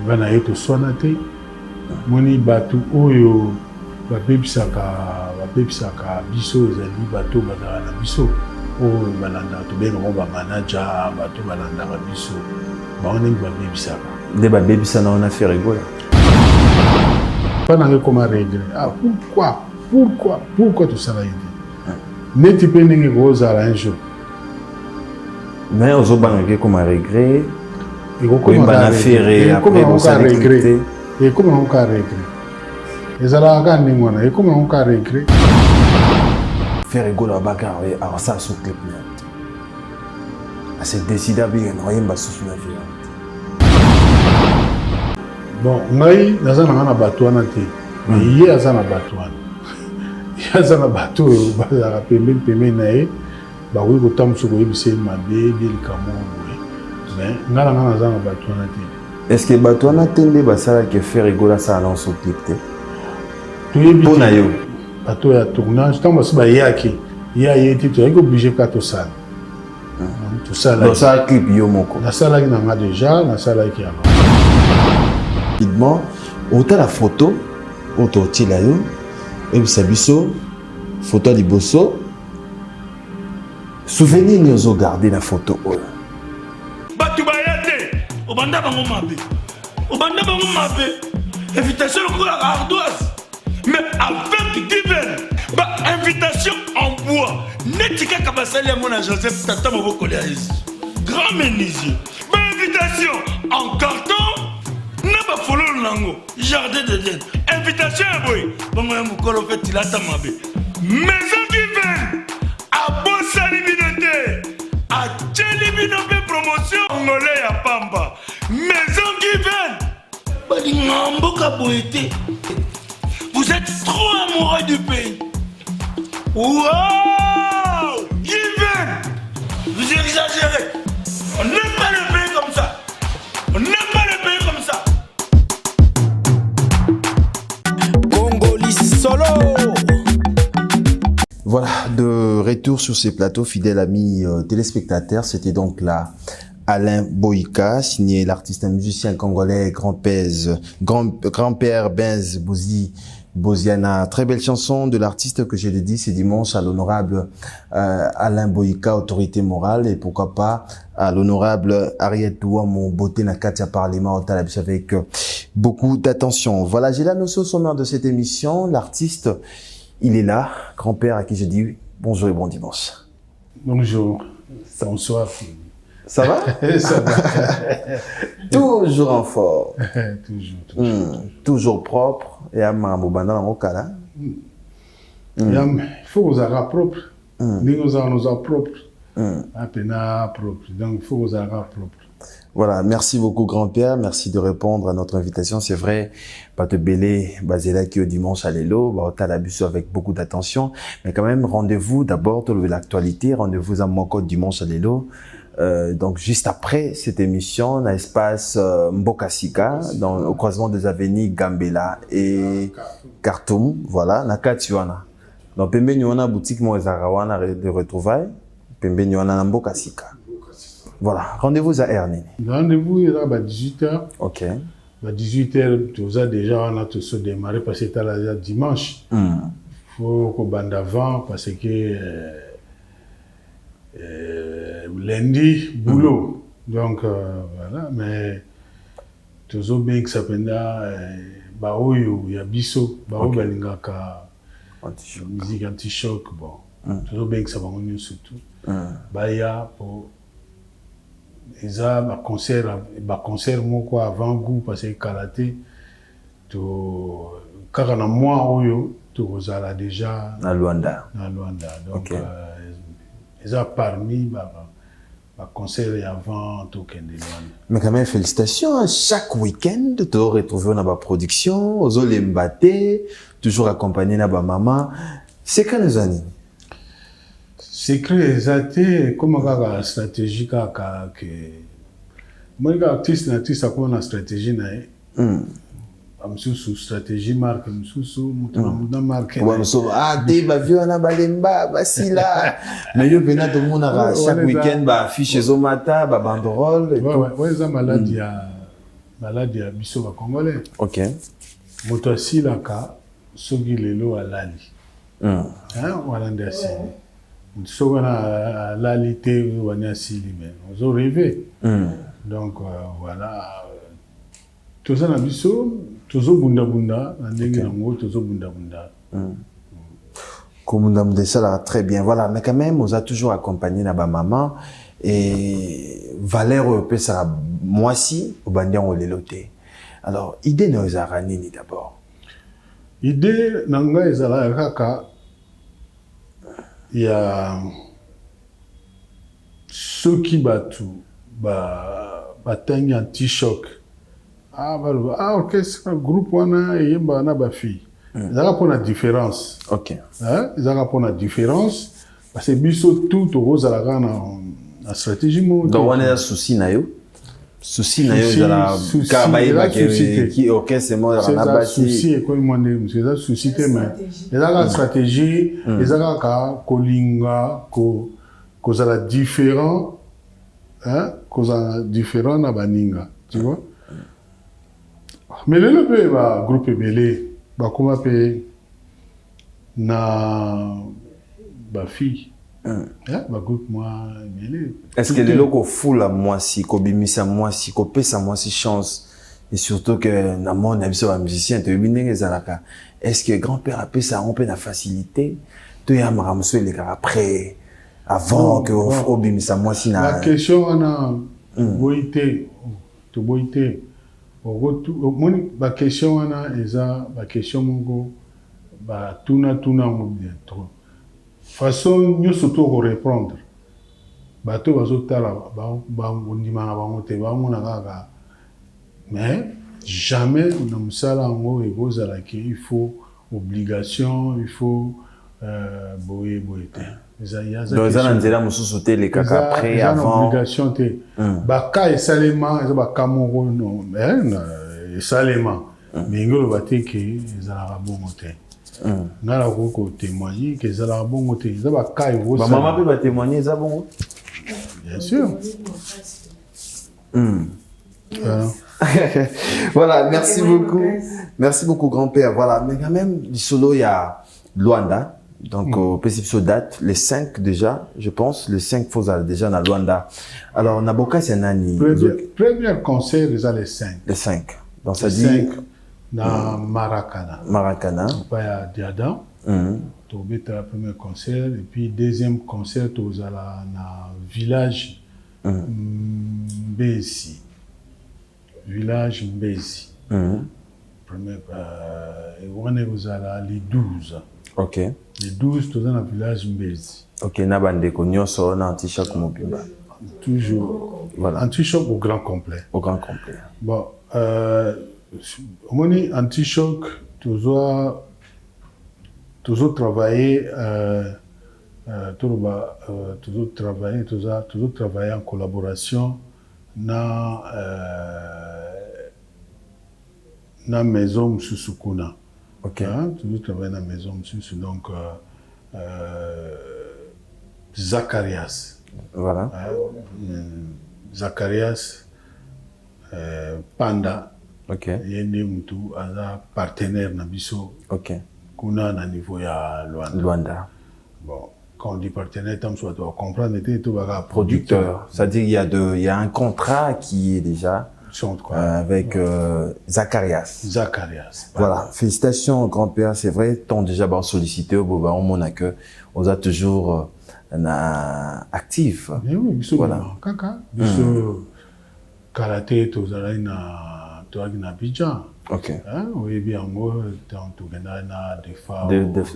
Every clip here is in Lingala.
vana yetu sonate moni batu oyo bapebisaka biso ezali bato bazala na biso oyo balandaka tobenga mo bamanager bato balandaka biso bango ndenge babebisaka nde babebisa na wana Ferregola pas nange koma regret pourquoi tosala ye te neti mpe ndenge kozala un jour mais ozobangaki koma regret ekokomaka regret ekomaka regret ezalaka kaka ndenge wana ekomaka regret Ferregola babaka asala so clip na ye te ase décide abenge na oyemba susu na vie bon ngai naza nanga na bato wana te mais ye aza na bato wana ye aza na bato oyo bazalaka pembeni na ye bakoki kotambusa koyebisa ye mabe bielika boye mais ngai nanga naza na bato wana te. Est-ce que bato wana te nde basalaki Ferregola asala na so clip te toyebi mpo na yo bato ya tournage ntango basi bayaki ye aye te toyaki oblige kaka tosala tosala clip yo moko nasalaki nanga déjà nasalaki yango rapidement otala photo oyo totiela yo oyebisa biso photo ya liboso souvenir nini ozogarde na photo oyo bato baya te obanda bango mabe invitation lokolaka ardoise mais avec divin invitation en bois neti kaka basali yango na Joseph tata moboko ya Yesu grand menuisier invitation en carton na bafololo nango jardin de Dieu invitation ya boye bongo ya mokolo mpe tilata mabe maison divine abosali bino te atieli bino mpe promotion ngole ya pamba maison divine balinga mboka boye te. Vous êtes trop amoureux du pays. Wow! Given! Vous exagérez. On n'aime pas le pays comme ça. On n'aime pas le pays comme ça. Congolais solo. Voilà, de retour sur ces plateaux, fidèles amis téléspectateurs, c'était donc là Alain Boyka, signé l'artiste et musicien congolais grand-père Benz Boziana. Très belle chanson de l'artiste que j'ai dédié ce dimanche à l'honorable Alain Boyka, autorité morale, et pourquoi pas à l'honorable Ariette Ouamou, beauté na Katia Parlement, au Talabis, avec beaucoup d'attention. Voilà, j'ai la notion sommaire de cette émission. L'artiste, il est là, grand-père à qui je dis bonjour et bon dimanche. Bonjour, bonsoir. Ça va? Ça va. Toujours en forme. Toujours. Toujours propre. Et à Mamobanda dans mon cas il faut que vous ayez propre. Nous avons propre. Donc il faut que vous ayez propre. Voilà, merci beaucoup grand-père, merci de répondre à notre invitation. C'est vrai, pas te bêler, basé qui au dimanche à l'élo, t'as l'abus avec beaucoup d'attention, mais quand même rendez-vous d'abord de l'actualité, rendez-vous à mon code dimanche à l'élo. Donc juste après cette émission, dans l'espace Mbokasika, au croisement des avenues Gambela et Khartoum, voilà, na Katiwana. Donc pembe nyona boutique Moezarawana de retrouvailles, pembe nyona Mbokasika. Voilà, rendez-vous à Ernene. Rendez-vous il est à 18h. OK. À 18h, tu as déjà on a tout ça démarré parce que c'était là dimanche. Faut qu'on bande avant parce que lundi boulot. Donc voilà, mais toujours bien que ça penda baoyo ya biso, bao balingaka musique anti-choc bon. Toujours bien que ça va on surtout. Baya pour eza ba concert moko avant goût parce que karaté to kaka na moi oyo to kozala déjà na Luanda donc eza parmi ba concert avant to kende Luanda. Mais quand même félicitations, chaque week-end tu retrouver na ba production ozo lembate toujours accompagné na ba maman. C'est quand les années secret exact comme kaka stratégie kaka que moi les artistes a quoi na stratégie na amsusu stratégie marque amsusu mutu marque ouais so te ba vieux na balemba basila mais yo pena to mona chaque week-end ba affiche zo mata ba banderole ouais ça maladie malade ya biso ba congolais. OK. Moto asilaka soki lelo alali. Hein, wala nde asili. Soki wana alali te wana asili mais ozo rêver. Donc voilà. Toza na biso tozo bunda bunda na ndenge nango tozo bunda bunda. Comme on ça très bien. Voilà, mais quand même, on a toujours accompagné na ba maman et valeur peut ça moi si au bandian au leloté. Alors, idée na ezarani ni d'abord. Idée nanga ezala kaka ya soki batu batangi anti-choc. Orchestre groupe wana yemba na ba fille. Ils ont pour la différence. OK. Ils ont pour la différence parce que biso tout rose à la grande en stratégie mode. Donc on a souci na yo. Souci na yo la kabaye ba qui orchestre mo na ba souci et quoi moi c'est ça souci te mais ils ont la stratégie, ils ont ka kolinga ko za la différent ko différent na baninga, tu vois. Mais le peu ba groupe belé bakoma pe na ba fille ba groupe moi belé. Est-ce que les locaux fou la moi si ko bimisa moi si ko pesa moi si chance et surtout que na mon abiso ba musicien te binenge zalaka. Est-ce que grand-père a pesa on peut la facilité to ya maramso les gars après avant que au bimisa moi si na la question ana boité to boité. La question est la question mongo tuna bien trop façon nous surtout répondre bato bazotala ondimanga bango te bamona kaka mais jamais na musala ngo ekozala ke il faut obligation il faut boye te. Donc ça nzela mususu te les kaka après avant obligation te baka esalema eza bakamoko non mais esalema mais ngolo bateke ezalaka bongo te ngala ko témoigner que ezalaka bongo te eza baka evo ba maman peut ba témoigner eza bongo bien sûr. Voilà, merci beaucoup grand-père. Voilà, mais quand même du solo il y a Luanda. Donc, au principe, date, les 5 déjà, je pense, les 5 faut déjà dans Luanda. Alors, Naboka, c'est Nani. Premier concert, ils ont les 5. Les 5. Donc, ça dit. Dans Maracana. Maracana. Pas à Diada. Tu as le premier concert. Et puis, deuxième concert, tu as le village Mbezi. Village Mbezi. Premier, on est les 12. OK. Les 12, tu es dans le village Mbezi. OK, Nabande, Konyoso, Antichoc, Mobimba. Toujours. Voilà. Antichoc au grand complet. Au grand complet. Bon, mon anti-choc, toujours travailler, toujours travailler en collaboration dans la maison Msusukuna. OK. Toujours travailler dans la maison Msusu. Donc, Zacharias. Voilà. Zacharias, Panda. OK. Yende mutu aza partenaire na biso. OK. Kuna na niveau ya Luanda. Luanda. Bon, quand on dit partenaire, tu dois comprendre que tu vas producteur. C'est-à-dire il y a un contrat qui est déjà avec Zacharias. Zacharias. Voilà. Félicitations grand-père, c'est vrai, tant déjà sollicité au Boba, on a que on a toujours actif. Mais oui, biso voilà. Kaka, biso karaté tozala na Abidjan. OK. Oui, bien, moi, tu gagnes na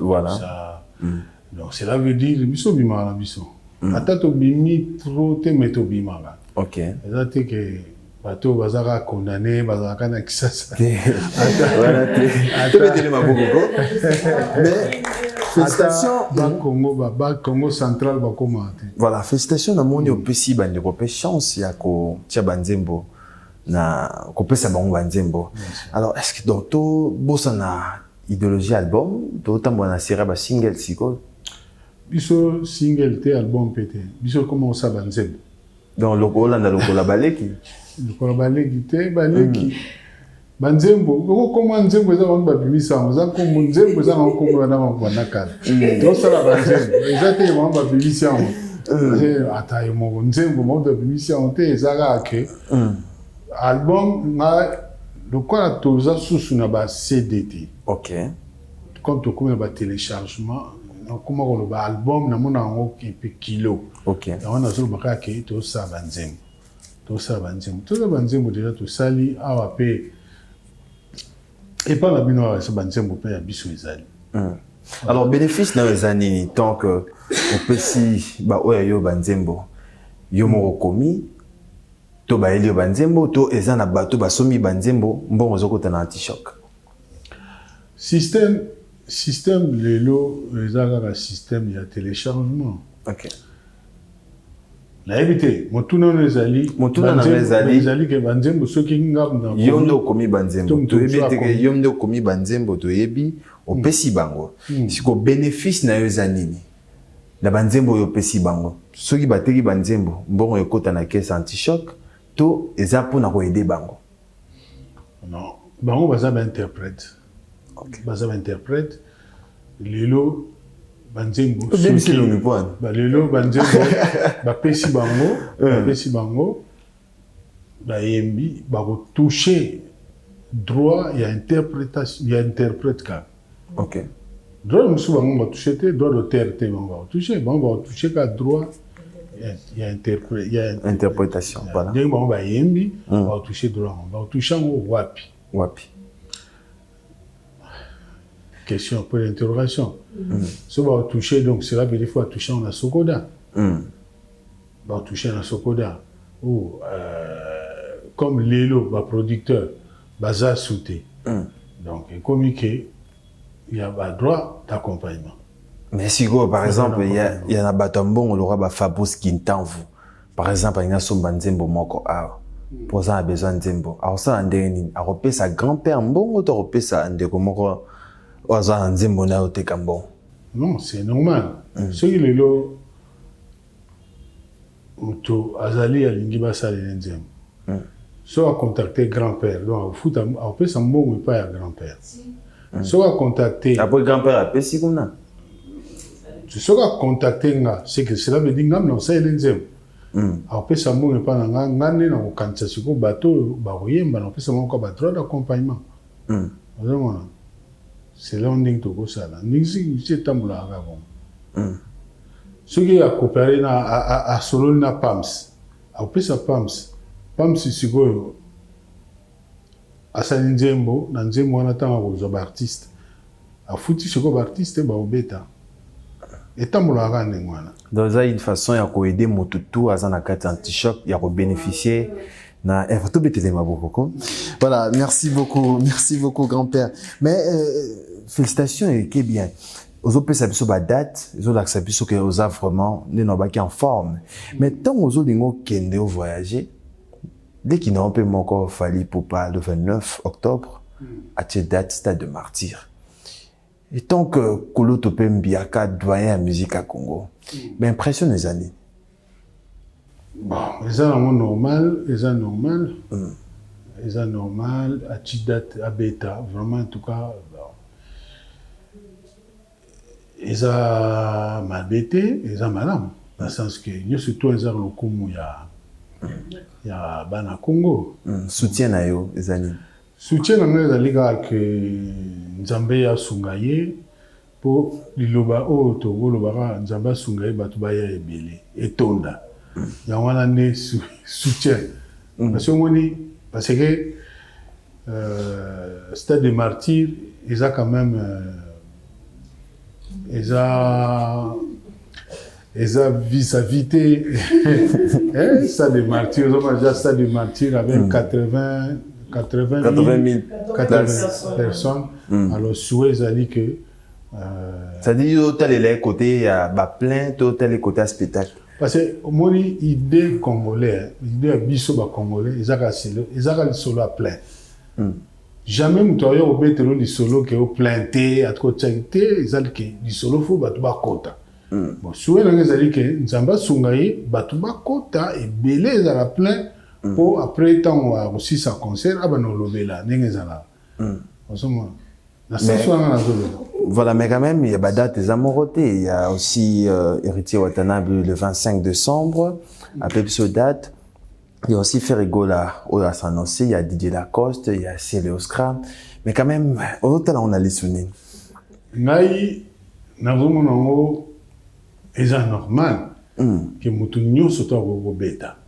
voilà. Ça. Donc, cela veut dire, biso bimala biso. Atato bimi trop te meto bimala. OK. C'est-à-dire que bato bazaka condamné, bazaka na kisasa. Voilà. Tu veux dire ma beaucoup. Mais félicitations. Congo central bakoma. Voilà, félicitations na moni opesi bande ko pe chance ya ko tia banzembo. Na kopesa bango banzembo. Alors est-ce que dans to bossa na idéologie album to tambo na sera ba single siko biso single te album pété biso comment ça banzembo Donc lokola na lokola baleki. Lokola baleki te baleki. Banzembo, comment nzembo eza ba bimisa, za comme nzembo eza na kombo na mwana kala. To sala banzembo, eza te ba bimisa. Ata yo mo nzembo mo ba bimisa te eza ke. Album na lokola toza susu na ba CDT. OK. Quand tu commences à téléchargement, comment on va album, na mona ngo kilo. OK. On a sur baka ke to sa banzem. To sa banzem déjà to sali awa pe. Et pas la bino sa banzem pe ya biso ezali. Alors bénéfice na ezani tant que on peut si ba oya yo banzembo. Yo mo komi to ba eli banzembo to ezana bato ba somi banzembo mbongo zokota na anti-choc. Système lelo ezaka système ya téléchargement. OK. La évité motuna na ezali ke banzembo soki ngam na yondo komi banzembo to ebite ke yondo komi banzembo to yebi opesi bango. Siko bénéfice na yo zanini. Na banzembo yo pesi bango. Soki bateki banzembo mbongo ekota na caisse anti-choc to eza pona ko aider bango. Non, bango baza ba interprète. OK. Baza ba interprète lelo banzembo lelo banzembo bapesi bango bayembi bako toucher droit ya interprétation ya interprète ka. OK. Droit musu bango ba toucher te droit d'auteur te bango ba toucher ka droit ya interprète ya interprétation voilà. Donc bango bayembi ba toucher droit ba toucher ngo wapi. Question pour l'interrogation. Si on va toucher, donc c'est là qu'il faut toucher en la Sokoda. Va toucher en la Sokoda. Ou comme Lélo, va producteur, baza souté. Donc, comme il y a pas droit d'accompagnement. Mais si par exemple, il y a un bâtiment, on aura Fabrice Quintanvu. Par exemple, il y a son banzembo moko a. Pour ça, a besoin de zembo. Alors ça, on dit, a repé sa grand-père mbongo, to repé sa ande komoko. Non, c'est normal. Ce qui est là, azali a lingiba sali nzem. So a contacté grand-père, donc fout a fait son mot mais pas à grand-père. So a contacté. Après grand-père a pesi comme ça. So a contacté nga, c'est que cela veut dire ngam non ça nzem. A fait son mot mais pas nga ngane na kanisa siko bateau ba royemba na fait son mot ko ba droit d'accompagnement. Vraiment. C'est là où on dit que c'est ça. C'est tambula avant. Ce qui a coopéré à solo na PAMS. Après ça PAMS c'est quoi? À Salinzembo, dans Nzembo on attend aux artistes. À foutu ce qu'on artiste ba obeta. Et tambula avant ngwana. Donc ça une façon ya ko aider motutu azana kati anti-choc ya ko bénéficier. Voilà, merci beaucoup grand-père. Mais félicitations et qui bien. Aux autres ça biso ba date, aux autres ça biso que aux a vraiment ne n'ont pas qui en forme. Mais tant aux autres dingo kende au voyager, dès qu'ils n'ont pas encore fallu pour pas le 29 octobre à cette date stade de martyr. Et tant que Kolo Topem Biaka doyen à musique à Congo, mais impressionne les années. Bon, c'est normal. C'est normal, à Tidat, à Beta, vraiment en tout cas. Ils ont mal bêté, ils ont mal âme. Dans le sens que nous, surtout, ils ont le Koumou, il y a Bana Congo. Soutien à eux, les années. Soutien à nous, les gars, que Nzambé a Sungaye pour l'Iloba Togo, l'Obara, Nzamba Sungaye, Batubaya et Bélé, et Tonda. Il y a un année soutien. Parce que Stade de Martyrs, ils ont quand même ils ont vis-à-vité Stade de Martyrs, ils ont déjà Stade de Martyrs avec 80 000 personnes. Alors, souhait, ils ont dit que ça dit tel les côtés, il y a plein, tel les côtés à spectacle. Parce que mon idée congolais, l'idée à biso congolais, ils ont le solo à plein. Jamais mutoyo au bételo du solo qui est au planté à côté ils ont que du solo faut battre kota. bon souhait na ngezali ke nzamba sungai bato bakota ebele ezala plein pour après temps aussi sa concert abana lobela ndenge ezala osoma na sens wana na zolo. Voilà, mais quand même, il y a Badat et Zamoroté. Il y a aussi Héritier Watanabe le 25 décembre, à Pepsodat. Il y a aussi Ferrigola au Sanossé, il y a Didier Lacoste, il y a Célé Scram. Mais quand même, au total, on a les souvenirs. Ngai, nazomo nango, eza normal, que mutu nyonso to beta.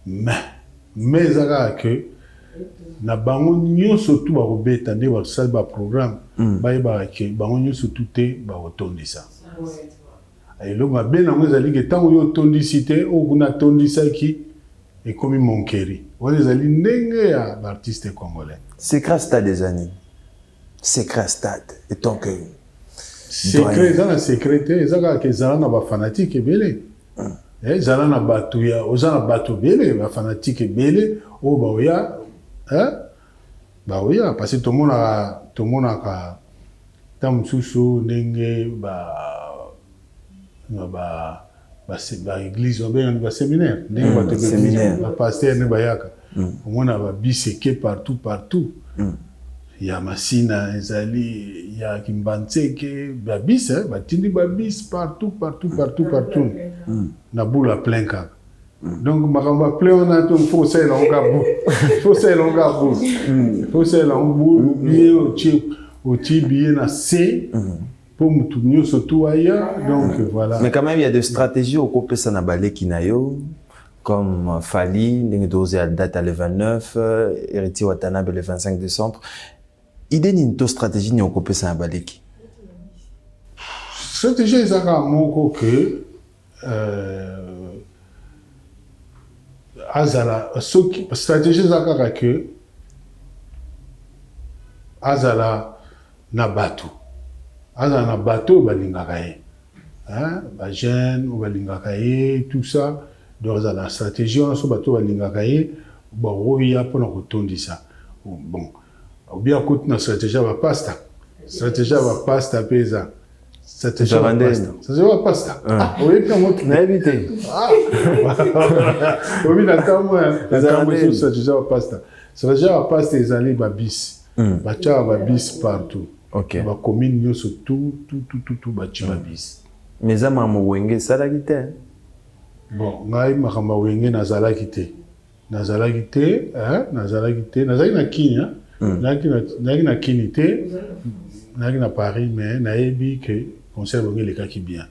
Mais ezaka que na bango nyonso tu ba beta nde ba sala ba programme ba yeba ke bango nyonso tu te ba otondisa. Ayelo mabe na ngo ezali ke tango yo tondisite o kuna tondisaki et comme Monkeri. Voilà les ndenge ya artiste congolais. Secret Stade des années. Secret Stade. Et tant que secret dans la sécurité, ezaka ke zala na ba fanatique belé. Zala na batu ya, ozana batu belé, ba fanatique belé o ba oya, ba oya parce que tout le monde a tamsusu ndenge ba église ba séminaire ndenge ba séminaire ba pasteur ne bayaka on a ba biseke partout il y a Massina ezali il y a Kimbanseke ba bis ba tindi ba bis partout na boula plein ka donc makamba plein on a tout faut ça là on gabu faut ça là on boule bien au bien na c pour mutunyo surtout ailleurs donc voilà. Mais quand même il y a des stratégies au couple sanabale kinayo comme Fali ndenge à date le 29 Héritier Watanabe le 25 décembre. Idée ni to stratégie ni au couple sanabale ki. Stratégie ezaka moko que azala soki stratégie ezaka que azala na batu. Azala na bateau balingaka ye. Ba jeune ou balingaka ye tout ça donc azala stratégie on so bateau balingaka ye ba roya pona kotondisa. Bon. Ou bien côté na stratégie ba pasta. Stratégie ba pasta pesa. Stratégie ba pasta. Ça se va pasta. Oui puis on na éviter. Oui na kamo stratégie ba pasta. Stratégie ba pasta ezali ba bis. Ba cha ba bis partout. OK. Ba commune nyonso tout ba chiba bis. Mais ça m'a wenge salaki te. Bon, ngai makamba wenge nazalaki te. Nazalaki na Kenya. Nazalaki na Kenya te. Nazalaki na Paris mais nayebi que concert wenge le kaki bien.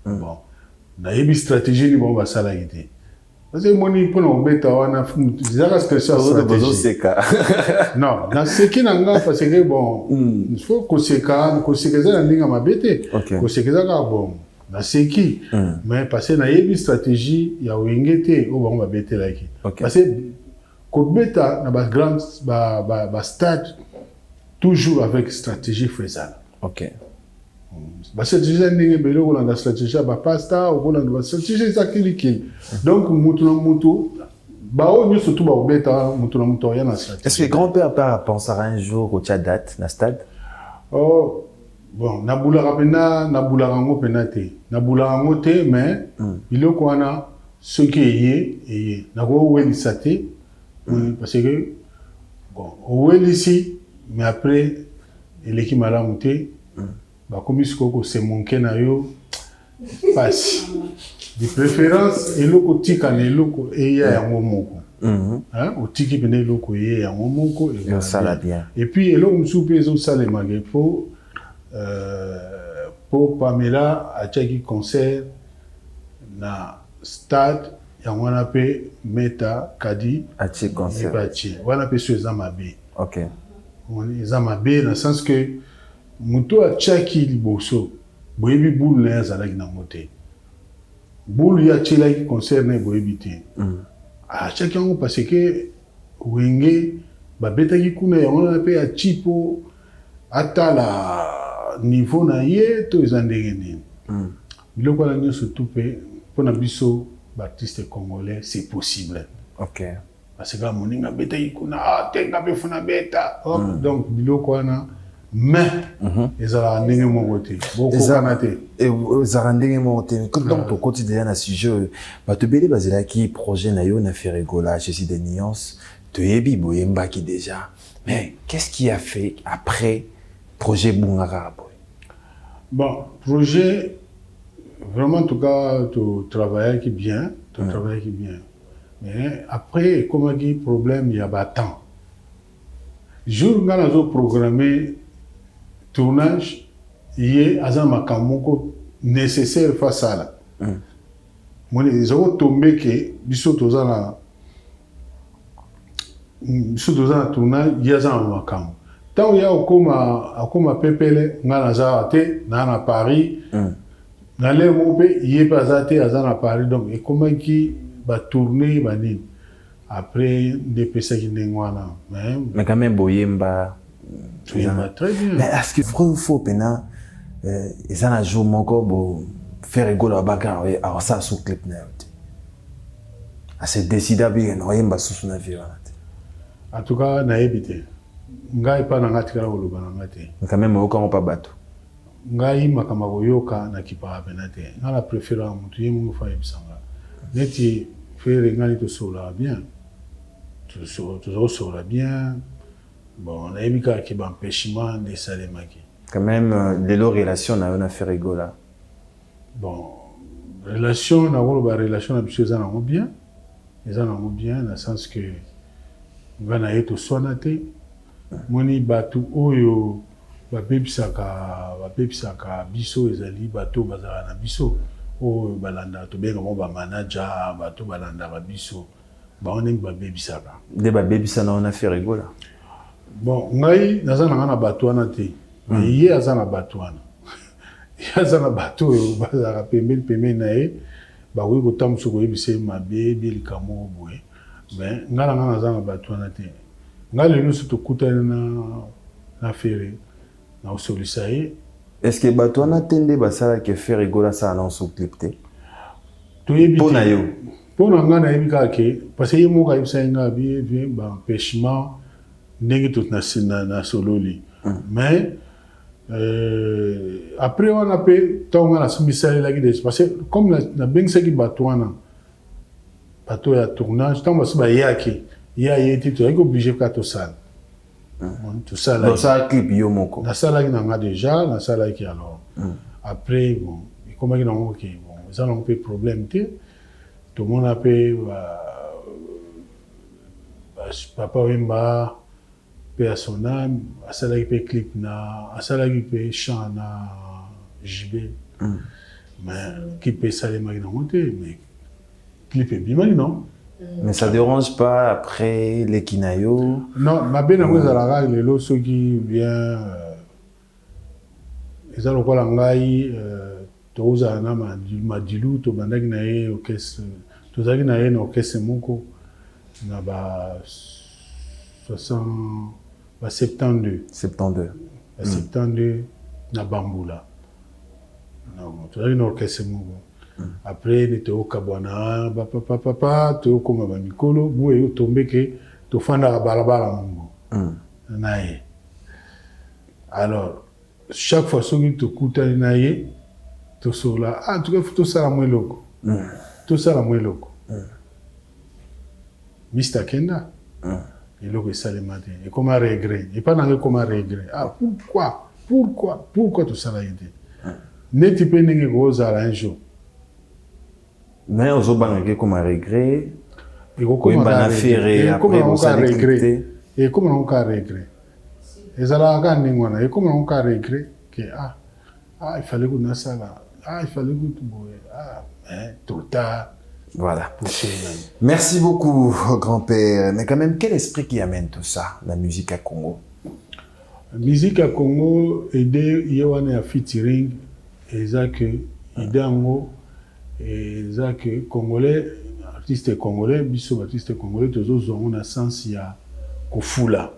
Bon. Nayebi stratégie ni bon basalaki te. Parce que moni pona obeta wana zaka spécial stratégie. Non, na seki nanga parce que bon, il faut que ça ndinga mabete. Que ça ka bon. Na seki mais parce que na yebi stratégie ya wengete o bango mabete laki. Parce que ko beta na ba grand ba stade toujours avec stratégie faisable. OK. Parce que déjà ndenge belo ko la stratégie ba pasta ou ko la stratégie za kiliki. Donc mutu ba o nyo surtout ba obeta mutu ya na stratégie. Est-ce que grand-père pensera un jour au Tchadat na stade? Oh bon, nabula ngo penate. Nabula ngo te mais biloko wana ce qui est na go welisa te parce que bon, welisi mais après eleki malamu te. Comme c'est mon kenayo passe de préférence et loko tika ne loko et ya yango moko au tiki pene loko et yango moko et ça la bien et puis eloko msupe zo sale magepo pour Pamela a tchaki concert na stade yango na pe meta kadi a tchaki concert wana pe so ezamabe. OK on ezamabe dans le sens que muto a tchaki liboso boyebi boule na azalaki na mote boule ya tchelaki concert na boyebi te a tchaki yango parce que wenge babetaki kuna yango na pe ya chipo atala niveau na ye to eza ndenge nini biloko wana nyonso tu pe mpona biso baartiste congolais c'est possible. OK parce que moninga betaki kuna tenga pe funa beta donc biloko wana mais ils ont un ndenge mon côté beaucoup kanaté et zarandenge monté donc au quotidien na sujet ba te belé bazela qui projet na yo na faire rigola je suis des nuances te yebi boyemba qui déjà mais qu'est-ce qui a fait après projet Bungara boy? Bon projet vraiment en tout cas tu travailles qui bien mais après comment dit problème il y a pas temps jour nga nazo programmer tournage yé azan makamoko nécessaire face à la moi ils ont tombé que biso tozana tournage yazan makam tant ya okoma pepele nga naza te na Paris na le mope yé bazate azan à Paris donc et comment qui va tourner bani après des PC qui n'engwana mais quand même boyemba très bien. Mais est-ce que vrai ou faux, pena, ils ont un jour mon corps pour faire rigoler à bagarre et à ça sous clip net. À se décider à bien, on y va sous son avion. En tout cas, na évité. Ngai pa na ngati kala oloba na ngati. Mais quand même, aucun pas bateau. Ngai makama yoka na kipa benate. Nga la préféra mutu yemu fa yebisanga. Neti faire ngali to sola bien. To sola bien. Bon, on a eu qui empêchement de Salemaki. Quand même, les relations on a fait rigoler. Bon, relation, on a relation avec les gens bien. Les gens bien, dans le sens que on a été soigné. Moni batu oyo babebisaka biso ezali bato bazala na biso oyo balanda to benga mo ba manager bato balanda ba biso ba oning babebisaka. Des babebisaka on a fait rigoler. Bon, ngai nazana na bato wana te. Mais hier azana bato wana. Yazana bato bazaka pembeni na ye ba wi ko tamso ko yebise mabe bil kamo boye. Mais ngala nazana bato wana te. Ngali lusu to kutana na fere na osolisaye. Est-ce que bato wana tende basala ke faire rigoler ça dans son clip te? To yebi pona yo. Pona ngana yebika ke parce que yemo ka yebisa nga bien ba empêchement ndenge tout na sololi. Mais après on a fait tant la soumission là qui parce que comme la bengse qui batouana bateau ya tournage tant parce ba yaki ya yeti to est obligé ka to sale. Tout ça là. Dans ça clip yo moko. Na sala qui n'a déjà na sala qui alors. Après bon comment il ont OK bon ça n'a pas problème tout le monde a fait papa Wemba personnel, à ça là il peut clip na, à ça là il peut chant na JB, mais qui peut ça les magnes monter, mais clip est bien non. Mais ça dérange pas après les kinayo. Non, ma bien après ça la règle les lots qui vient, ils ont quoi l'angai, toza na madilu to bandag na ye orchestre, toza na ye orchestre moko na ba 72. 72 na Bambula. Non, tu as une orchestre moko. Après ni to kabwana papa to koma ba mikolo boye yo tombe ke to fanda balabala mongo. Nae. Alors chaque fois que tu kuta nae to sola en tout cas tout ça la moins loco. Tout ça la moins loco. Mr. Kenda. Et là, ça le matin. Et comme un regret. Et pas dans comme un regret. Ah, pourquoi tout ça a été? N'est-ce pas que vous avez un jour? Mais vous avez comme un regret. Et comment on a regret? Et comment on a regret? Et comment on a regret? Et ça l'a gagné. Et comment on a regret? Que il fallait que nous ça là. Il fallait que nous trop tard. Voilà. Merci beaucoup, grand-père. Mais quand même, quel esprit qui amène tout ça, la musique à Congo? La musique à Congo, il y a un featuring, et ça que, Congolais, artistes congolais, biso artistes congolais, tous autres ont un sens, il y a Kofula.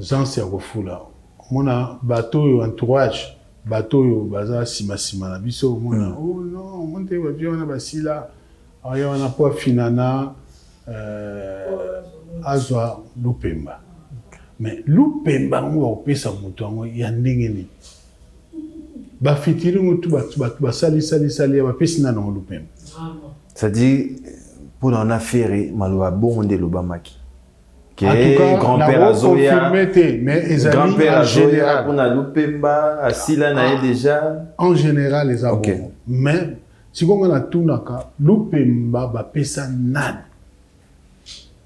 Sens, il y a Kofula. Mon bateau, entourage. Bateau yo baza sima na biso mona oh non monte wa viona basila aya wana po finana azwa lupemba mais lupemba ngo opesa moto ngo ya ndenge ni ba fitiri mutu ba sali ba pesi na lupemba. Ça dit pour en affaire maluba bonde lobamaki. En tout cas, grand-père Azoya, mais grand-père Azoya pour na lupemba asila na déjà en général les abons. Okay. Mais si on a tout naka lupemba ba pesa nan.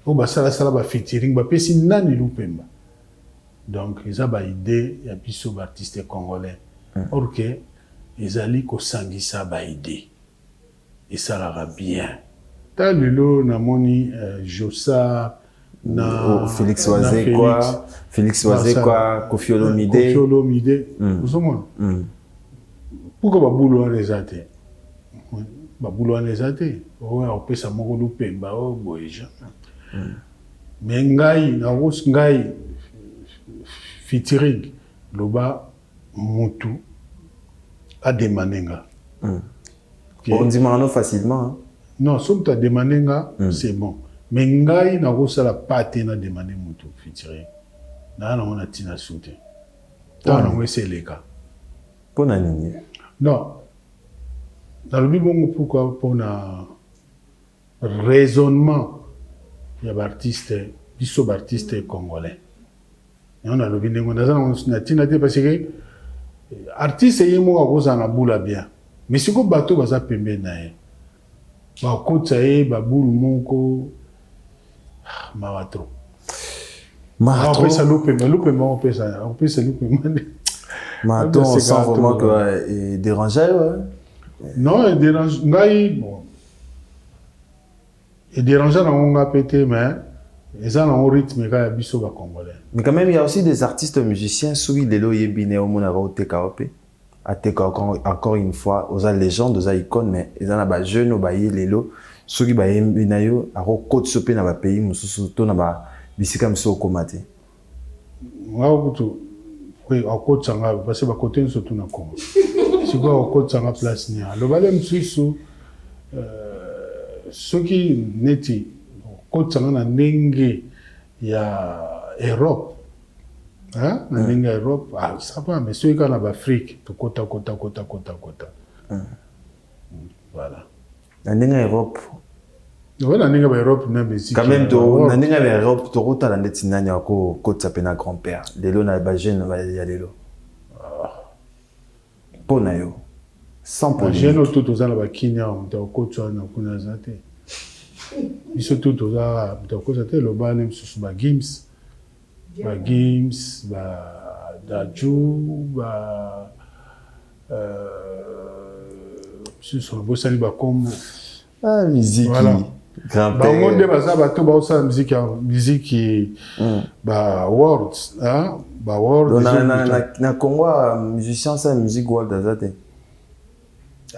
O ba sala ba featuring ba pesi nan lupemba. Donc ils a ba idée ya biso ba artiste congolais. Or que ils ali ko sangisa ba idée. Et ça la bien. Ta lelo na moni Josa na Félix Oazé quoi Koffi Olomide vous savez pourquoi ba boulot en rezate ba boulot en rezate on peut ça moko lupemba o boyeja mais ngai featuring loba mutu a demanenga on dit maintenant facilement hein? Non, si tu as demandé, c'est bon. Mais ngai na la pâte na demandé mutu featuring. Na on a tina soute. Tant on c'est les cas. Pour nani? Non. Dans le bon pourquoi pour na raisonnement il y a artiste biso artiste congolais. Et on a le bingo na tina parce que artiste yemo akoza na bula bien. Mais si ko bateau baza pembe na ye. Ba kotsaye ba bulu moko maratro. On peut ça louper on peut ça louper. Maratro on sent vraiment que dérangeait ouais. Non, il dérange ngai bon. Il dérange na nga pété mais ils ont un rythme ka biso ba congolais. Mais quand même il y a aussi des artistes musiciens sous lelo yebine o mona ba TKOP. Encore une fois, aux légendes, aux icônes, mais ils en ont des jeunes, aux lelo, ceux qui ont binayo, à côté sopé dans le pays, mais surtout dans le bisi comme ça au comité. Oui, à côté sanga, parce que à côté surtout na Congo. Si quoi à côté sanga place nia. Le balem susu, ceux qui neti, côté sanga na nenge, il y a Europe. Hein? En Europe, ça va, mais ceux qui sont en Afrique, tout kota. Voilà. En Europe. Oui, en Europe, quand même, en Europe, tu as un détinani à côté de grand-père. Les lots na bagène, va y aller lo. Pour nayo. Sans pour les jeunes tout aux ala Kenya, on t'a côté na kuna zate. Ils sont tous aux ala, t'a côté le bas même sur ba Gims. Ba Gims, ba Dajou, ba sur le beau sali ba Combo. Ah musique. Voilà. Grand-père. Ba monde ba ça ba tout ba ça musique qui ba words, hein? Ba words. Na Congo musicien ça musique world azate.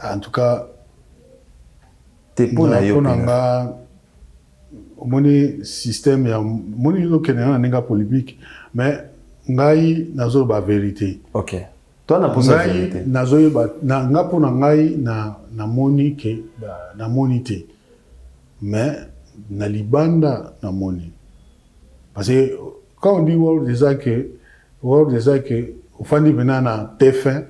En tout cas, t'es pour na yo. Moni système ya moni yo kenena nenga polémique mais ngai nazo ba vérité. OK. Toi na pour la vérité. Nazo ba nga pona ngai na moni ke ba na monité. Mais na libanda na moni. Parce que quand on dit world déjà que au fandi benana TF1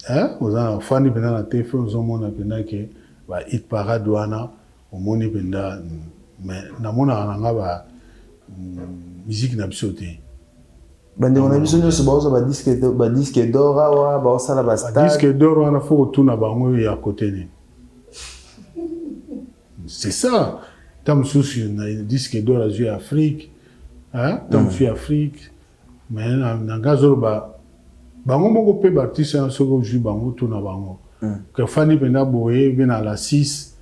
hein, aux en fandi benana TF1 aux mona benana que ba hit parade wana omoni penda mais namona nanga ba musique na bisoté bande on a biso nyo so ba disque d'or wa ba sala ba star disque d'or wana faut tuna bango ya côté ni c'est ça tam souci na disque d'or à jouer Afrique hein tam fi Afrique mais nanga zo ba bango moko pe artiste en soko joue bango tuna bango que fani penda boye bena la 6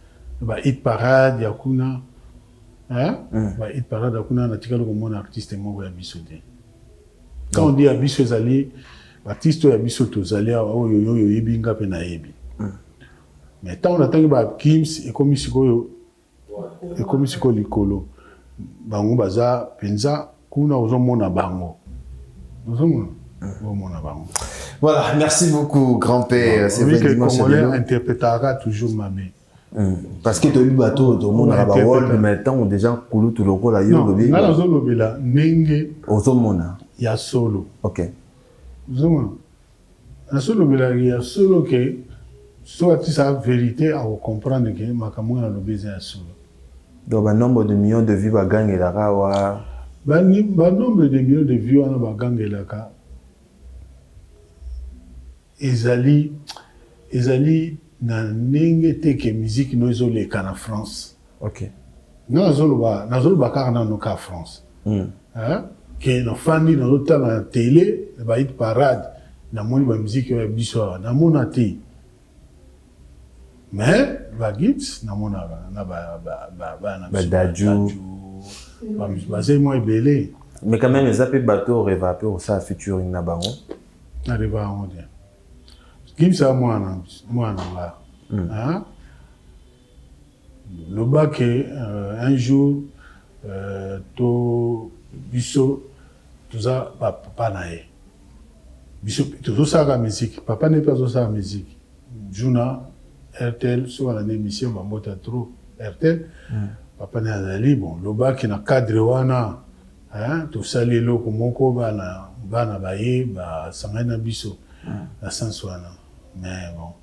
ba hit parade ya kuna hein ba hit parade ya kuna na tikalo ko mona artiste moko ya bisoté quand on dit ya biso ezali artiste ya biso tozali oyo yebinga pe na yebi mais tant on attend ba Gims et comme sikoyo likolo bango baza penza kuna ozomona bango ozomona bango. Voilà, merci beaucoup grand-père. C'est vrai que le Congolais interprétera toujours Mamé. Parce que tu as eu bateau, tout le monde a ba wall, mais maintenant on déjà coulé tout le rôle là, non, là la zone lobela nenge Ozomona. ya solo. OK. Zoma. La solo lobela ya solo que soit tu sa vérité à comprendre que makamwa na lobeza ya solo. Donc un nombre de millions de vues va gagner la rawa. Ba nombre de millions de vues na ba gangelaka. Ezali na nenge te que musique no ezoleka na France. OK. Nazoloba kaka na noka France. Hein? Que na fandi na lota na télé, ba hit parade, na moni ba musique ya biso na mona te. Mais ba gits na mona na ba daju ba c'est moi belé. mais quand même les appels bateau rêve peu ça featuring na bango. Na rêve on dit. Kim ça moi là. Hein? Le bac un jour to biso tout ça papa nae. Biso tout ça la musique. Papa n'est pas ça la musique. Juna RTL sur l'émission Mamota trop RTL. Papa n'est allé bon le bac na cadre wana hein tout ça les loko moko bana baye ba sangana biso la sens wana. Mais bon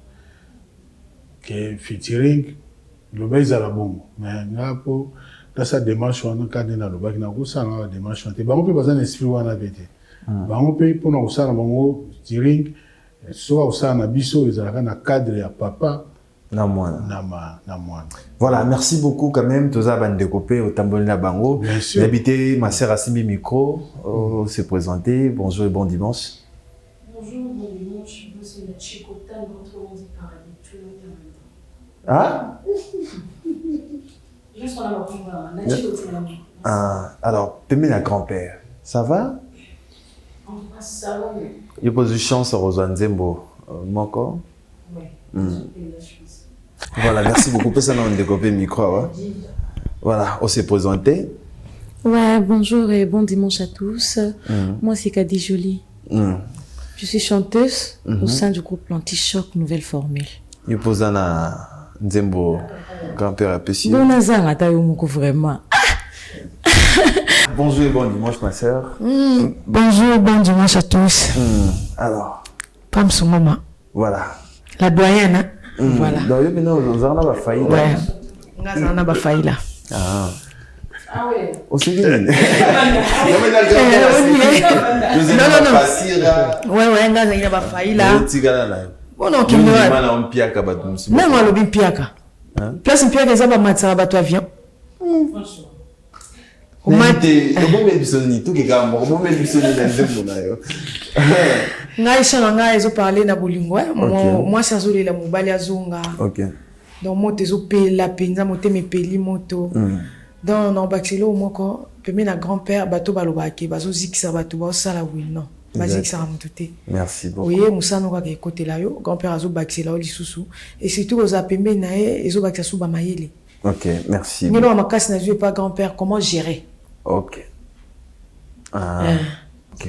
que featuring le baiser la bombe mais ngapo dans sa démarche on a cadre na le bac na ko ça na démarche on te ba on peut pas en esprit wana bete ba on peut pour na ça na bango featuring soit ça na biso ezalaka na cadre ya papa na mwana. Voilà, merci beaucoup quand même tous bande de copé au tamboli na bango. Bien sûr. L'habité ma sœur Asimi micro s'est présenté. Bonjour et bon dimanche. Bonjour, bon dimanche. Moi c'est la Chicotane, autrement dit par habitude en même temps. Ah? Juste pour la voir, la Chicotane. Alors, Pemé la grand-père, ça va? En tout cas, ça va. Il pose une chance aux Nzembo. Moko? Oui. Voilà, merci beaucoup. Personne n'a découpé le micro. Hein? Voilà, on s'est présenté. Ouais, bonjour et bon dimanche à tous. Moi, c'est Kadi Jolie. Je suis chanteuse au sein du groupe L'Antichoc Nouvelle Formule. Il pose un Nzembo, grand-père à Pessi. Bon, vraiment. Bonjour et bon dimanche, ma sœur. Bonjour, bon dimanche à tous. Alors, Pam Soumama. voilà. La doyenne, hein? Voilà. Donc, il y a failli. Ouais. On a failli là. Ah. Ah ouais. On s'est dit. Non, non. Ouais, on a failli là. Bon, non, qui me va. Non, moi, le bimpiaka. Place une piaka, ça va mettre ça à bateau avion. Parler na bolingwa moi ça zoli la mobali azonga OK donc moto ezopela penza moto mepeli moto donc non baxilo moko pemé na grand-père bato balobaki bazozikisa bato basala oui non bazikisa moto te merci beaucoup oui musano ka côté là yo grand-père azobaxila lisusu et surtout aux apembe na ezobakisa suba mayele. OK merci mais non makasi na yeux pas grand-père comment gérer. OK. OK.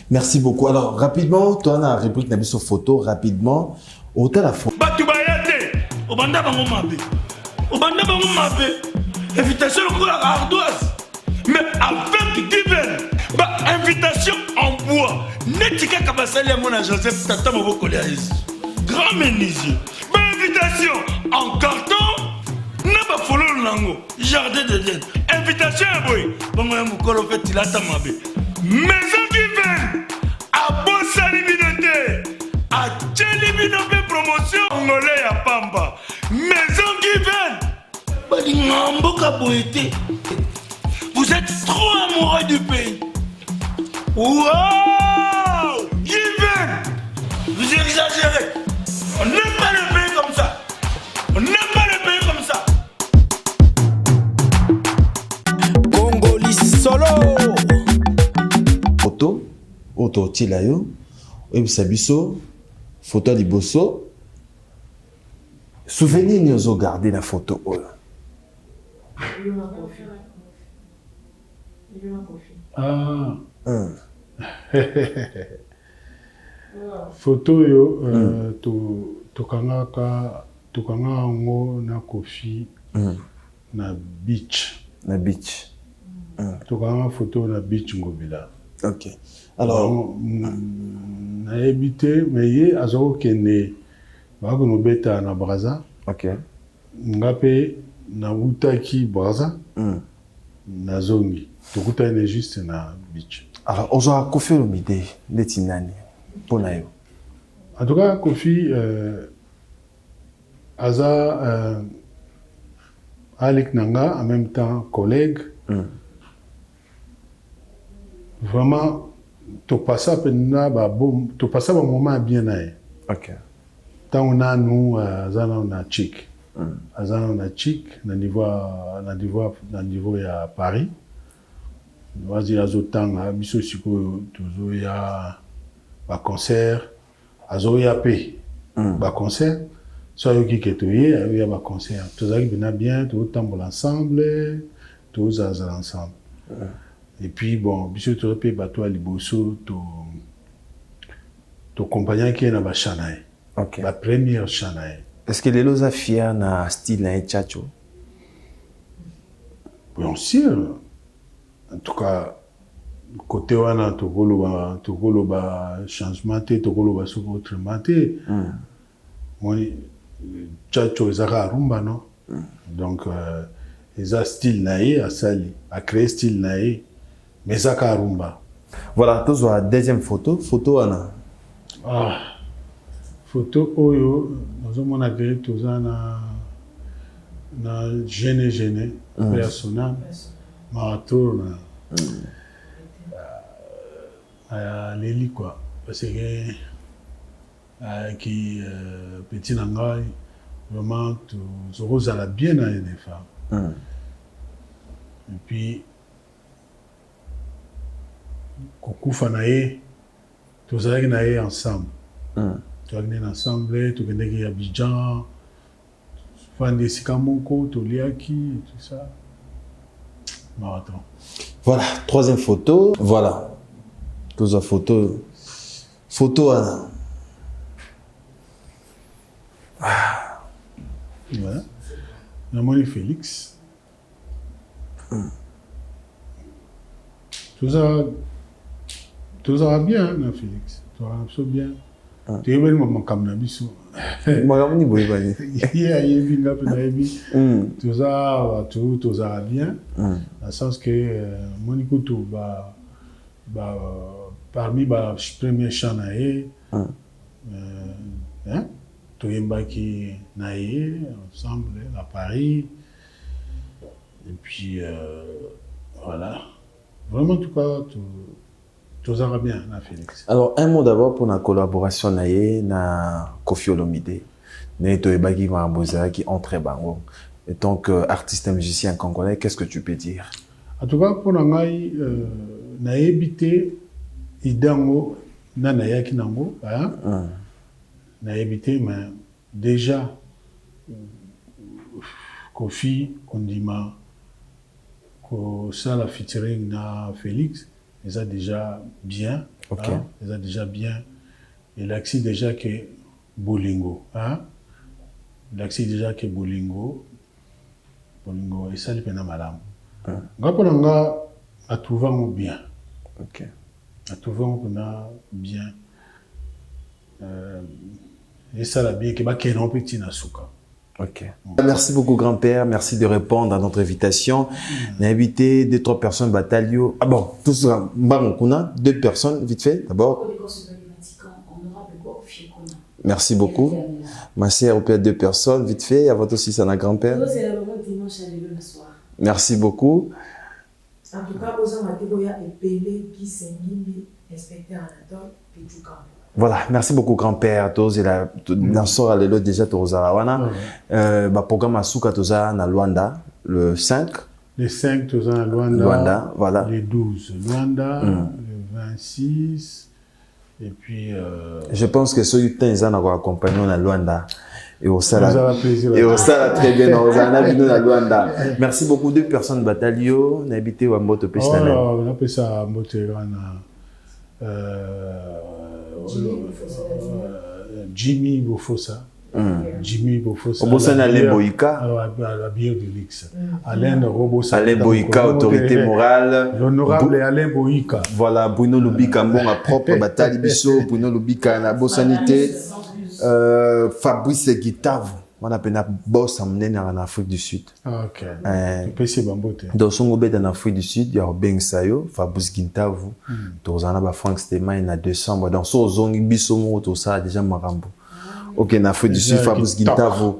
Merci beaucoup. Alors, rapidement, toi, on a réplique na biso photo, rapidement. Au la photo. Batubayate, obanda bango mabe. Obanda bango mabe. Invitation au la ardoise. Mais avec divin. Bah, invitation en bois. Netika kabasali à mon Joseph Tata Moboko Léaïs. Grand menuisier. Bah, invitation en carton. N'a pas follow lango. Jardin de Dieu. Invitation à boy. Bon, on m'a fait tilata mabe. Maison divine. À Bossa Libinoté. À Tchelibinoté promotion. Angolais à Pamba. Maison divine. Badingamboka Boété. Vous êtes trop amoureux du pays. Wow! Divine. Vous exagérez. On n'aime pas le pays comme ça. On n'aime pas le pays comme ça. Congoli solo. Photo, auto tilayo, et sabiso, photo liboso. Souvenir nous ont gardé la photo. Ah. Photo yo tokangaka tokanga yango na Kofi na beach. Na beach. Tokanga photo na beach ngobila. Ok. Alors, na habité mais ye azoko kende ba ko beta na Brazza. ok. Ngape na utaki Brazza. Na zongi. Tokuta ene juste na beach. Alors, aujourd'hui, Kofi Olomide, netinani, ponayo. En tout cas, Kofi, Aza, Alec Nanga, en même temps collègue. Vraiment, tu passes un moment bien. Ok. Tant on a nous, Aza on a chic. Aza on a chic, na niveau à Paris. Vas-y, Azo Tanga, Biso Siko, Tozo ya ba concert. Azo ya pe ba concert so yo ki ketoye ya ba concert tous ça qui bien tout tambour ensemble tous ça ensemble et puis bon biso to pe bato a liboso to compagnon qui est na ba chanae ok la première chanae. Est-ce que les loza fier na style na chacho? Bien sûr, en tout cas côté wana tokolo ba changement te tokolo ba soko autrement te moi chacho ezaka rumba non donc eza style nae asali a créer style nae mais ezaka rumba. Voilà, tous la deuxième photo wana photo oyo nazomona ke toza na gene personnel marathon Leli quoi parce que qui petit nangai vraiment tu roses à la bien à des femmes et puis kokufa nae tous avec nae ensemble tu as ensemble tu connais qu'il y a Abidjan fan de Sikamoko Toliaki tout ça marathon. Voilà, troisième photo, voilà. Tous la photo Anna. Voilà. Namoni Félix. Tout ça bien, hein, Félix. Tout ça bien. Tu es venu mon camion. Moi, ni boy bani. Tout ça bien. Dans le sens que Monico tout parmi les premiers chants naïe, tout qui naïe ensemble à Paris. Et puis voilà. Vraiment en tout cas tout ça va bien, na Félix. Alors un mot d'abord pour la collaboration naïe na Kofi Olomide. Ne to ebaki maboza qui entre bango. Et tant qu'artiste et musicien congolais, qu'est-ce que tu peux dire? En tout cas, pour Nangai, na évité idango na nayaki nango, na évité mais déjà Kofi Kondima ko ça la featuring na Félix, ils a déjà bien, ok, ils a déjà bien, et l'axi déjà que Bolingo, l'axi déjà que Bolingo et ça le pena madame. Ngaponanga a trouvé bien. Ok. A trouvé bien. Et ça l'a bien que ba kenon petit na suka. Ok. Merci beaucoup grand-père, merci de répondre à notre invitation. On a invité 2-3 personnes Batalio. Ah bon, tous Mbangokuna, 2 personnes vite fait d'abord. Merci beaucoup. Ma sœur, peut-être 2 personnes vite fait, avant aussi ça na grand-père. Merci beaucoup. En tout cas, aux Amatéboya et Pélé, qui s'engimbi, inspecteur Anatole, Pichouka. Voilà, merci beaucoup grand-père. Tous la sort à l'élo déjà Tozarawana. Programme Asuka Toza na Luanda le 5. Le 5 Toza na Luanda. Luanda, voilà. Le 12 Luanda, le 26 et puis je pense que ceux qui t'ont accompagné na Luanda. Et au Sala très bien, on a vu dans la Luanda. Merci beaucoup 2 personnes Batalio, on a habité à Moto Pestana. On appelle ça Moto Jimmy Bofosa. Jimmy Bofosa. Obosana Alain Boyka. La bière de luxe. Alain Robosa. Alain Boyka, autorité morale. L'honorable Alain Boyka. Voilà, Bruno Lubika, bon, à propre, Batali Bisso, Bruno Lubika, la Bossanité. Fabrice Guitave. On appelle un boss amené en Afrique du Sud. Ok. Dans son obé en Afrique du Sud, il y a Ben Sayo, Fabrice Guitave. Dans un Frank Stein, il y a 200. Dans son zone, Bissomo, tout ça, déjà Marambo. Ok, en Afrique du Sud, Fabrice Guitave.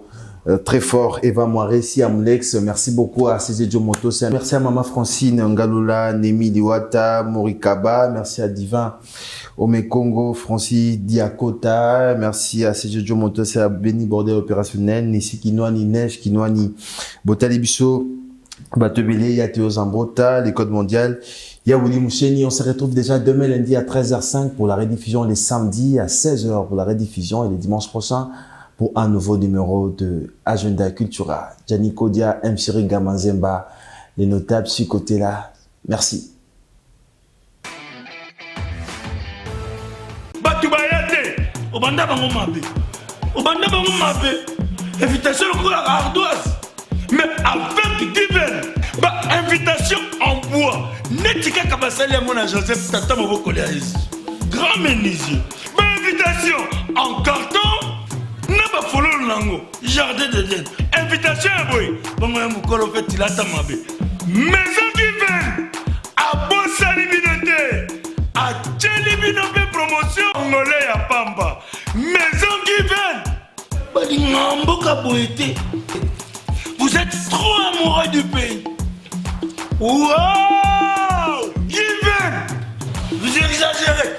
Très fort, Eva Moiresi, Amlex, merci beaucoup à CG Moto, merci à Maman Francine, Ngalola, Nemi Liwata, Morikaba, merci à Divin, Ome Congo, Francis Diakota, merci à CG Moto, c'est à Benny Bordel opérationnel, Nissi Kinoani, Neige, Kinoani, Botali Bisso, Batebele, Yateo Zambrota, les codes mondiales, Yaouli Moucheni, on se retrouve déjà demain lundi à 13h05 pour la rediffusion, les samedis à 16h pour la rediffusion et les dimanches prochains pour un nouveau numéro de Agenda Cultura. Gianni Kodia, M. Siri Gamanzemba, les notables sur côté là. Merci. Batubayate, Obanda bango mabe. Obanda bango mabe. Invitation au la ardoise. Mais avec divine, invitation en bois. Netika Kabasali à mon Joseph Tata Moboko grand menuisier. Invitation en carton. Naba follow nango jardin de Dieu invitation boy bongo ya mukolo fait tilata mabe maison divine a bossa libinote a tchelibinope promotion ngolé ya pamba maison divine bali ngamboka boité vous êtes trop amoureux du pays wow divine vous exagérez